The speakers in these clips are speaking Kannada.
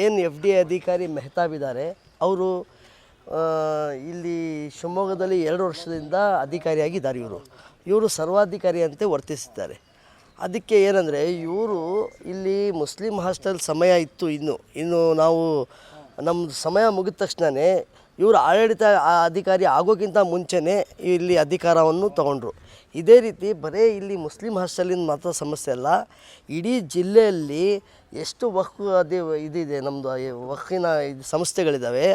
ಏನು FDA ಅಧಿಕಾರಿ ಮೆಹತಾಬ್ ಇದ್ದಾರೆ, ಅವರು ಇಲ್ಲಿ ಶಿವಮೊಗ್ಗದಲ್ಲಿ 2 ವರ್ಷದಿಂದ ಅಧಿಕಾರಿಯಾಗಿದ್ದಾರೆ. ಇವರು ಸರ್ವಾಧಿಕಾರಿಯಂತೆ ವರ್ತಿಸಿದ್ದಾರೆ. ಅದಕ್ಕೆ ಏನಂದರೆ, ಇವರು ಇಲ್ಲಿ ಮುಸ್ಲಿಂ ಹಾಸ್ಟೆಲ್ ಸಮಯ ಇತ್ತು. ಇನ್ನು ನಾವು ನಮ್ಮ ಸಮಯ ಮುಗಿದ ತಕ್ಷಣವೇ ಇವರು ಆಡಳಿತ ಅಧಿಕಾರಿ ಆಗೋಕ್ಕಿಂತ ಮುಂಚೆನೇ ಇಲ್ಲಿ ಅಧಿಕಾರವನ್ನು ತಗೊಂಡ್ರು. ಇದೇ ರೀತಿ ಬರೀ ಇಲ್ಲಿ ಮುಸ್ಲಿಂ ಹಾಸ್ಟೆಲಿನ ಮಾತ್ರ ಸಮಸ್ಯೆ ಅಲ್ಲ, ಇಡೀ ಜಿಲ್ಲೆಯಲ್ಲಿ ಎಷ್ಟು ಇದಿದೆ, ನಮ್ಮದು ವಕ್ಫಿನ ಸಂಸ್ಥೆಗಳಿದ್ದಾವೆ,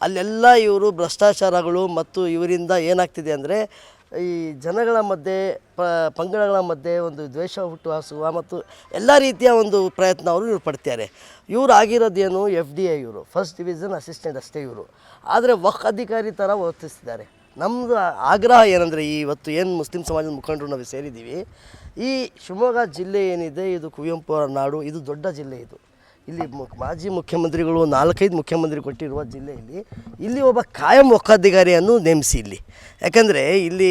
ಅಲ್ಲೆಲ್ಲ ಇವರು ಭ್ರಷ್ಟಾಚಾರಗಳು ಮತ್ತು ಇವರಿಂದ ಏನಾಗ್ತಿದೆ ಅಂದರೆ ಈ ಜನಗಳ ಮಧ್ಯೆ ಪಂಗಡಗಳ ಮಧ್ಯೆ ಒಂದು ದ್ವೇಷ ಹುಟ್ಟುಹಾಸುವ ಮತ್ತು ಎಲ್ಲ ರೀತಿಯ ಒಂದು ಪ್ರಯತ್ನ ಇವ್ರು ಪಡ್ತಾರೆ. ಇವರು ಆಗಿರೋದೇನು FDA, ಇವರು ಫಸ್ಟ್ ಡಿವಿಷನ್ ಅಸಿಸ್ಟೆಂಟ್ ಅಷ್ಟೇ ಇವರು. ಆದರೆ ವಕ್ಫ್ ಅಧಿಕಾರಿ ಥರ ವರ್ತಿಸ್ತಿದ್ದಾರೆ. ನಮ್ಮದು ಆಗ್ರಹ ಏನಂದರೆ, ಇವತ್ತು ಏನು ಮುಸ್ಲಿಂ ಸಮಾಜದ ಮುಖಂಡರು ನಾವು ಸೇರಿದ್ದೀವಿ, ಈ ಶಿವಮೊಗ್ಗ ಜಿಲ್ಲೆ ಏನಿದೆ ಇದು ಕುವೆಂಪು ಅವರ ನಾಡು, ಇದು ದೊಡ್ಡ ಜಿಲ್ಲೆ. ಇಲ್ಲಿ ಮಾಜಿ ಮುಖ್ಯಮಂತ್ರಿಗಳು 4-5 ಮುಖ್ಯಮಂತ್ರಿ ಕೊಟ್ಟಿರುವ ಜಿಲ್ಲೆಯಲ್ಲಿ ಇಲ್ಲಿ ಒಬ್ಬ ಕಾಯಂ ವಕ್ಫಾಧಿಕಾರಿಯನ್ನು ನೇಮಿಸಿ ಇಲ್ಲಿ. ಯಾಕಂದರೆ ಇಲ್ಲಿ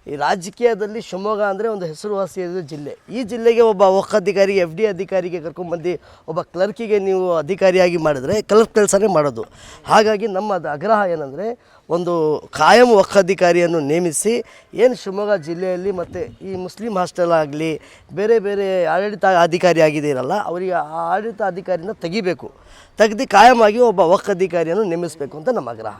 ಈ ರಾಜಕೀಯದಲ್ಲಿ ಶಿವಮೊಗ್ಗ ಅಂದರೆ ಒಂದು ಹೆಸರುವಾಸಿಯಾದ ಜಿಲ್ಲೆ. ಈ ಜಿಲ್ಲೆಗೆ ಒಬ್ಬ ವಕ್ಫಾಧಿಕಾರಿಗೆ FDA ಅಧಿಕಾರಿಗೆ ಕರ್ಕೊಂಡ್ಬಂದು ಒಬ್ಬ ಕ್ಲರ್ಕಿಗೆ ನೀವು ಅಧಿಕಾರಿಯಾಗಿ ಮಾಡಿದರೆ ಕ್ಲರ್ಕ್ ಕೆಲಸನೇ ಮಾಡೋದು. ಹಾಗಾಗಿ ನಮ್ಮ ಆಗ್ರಹ ಏನಂದರೆ, ಒಂದು ಕಾಯಂ ವಕ್ಫಾಧಿಕಾರಿಯನ್ನು ನೇಮಿಸಿ ಏನು ಶಿವಮೊಗ್ಗ ಜಿಲ್ಲೆಯಲ್ಲಿ ಮತ್ತು ಈ ಮುಸ್ಲಿಂ ಹಾಸ್ಟೆಲ್ ಆಗಲಿ ಬೇರೆ ಬೇರೆ ಆಡಳಿತ ಅಧಿಕಾರಿ ಆಗಿದ್ದೀರಲ್ಲ, ಅವರಿಗೆ ಆ ಆಡಳಿತ ಅಧಿಕಾರಿನ ತೆಗಿಬೇಕು, ತೆಗೆದು ಕಾಯಮಾಗಿ ಒಬ್ಬ ವಕ್ಫ್ ಅಧಿಕಾರಿಯನ್ನು ನೇಮಿಸಬೇಕು ಅಂತ ನಮ್ಮ ಆಗ್ರಹ.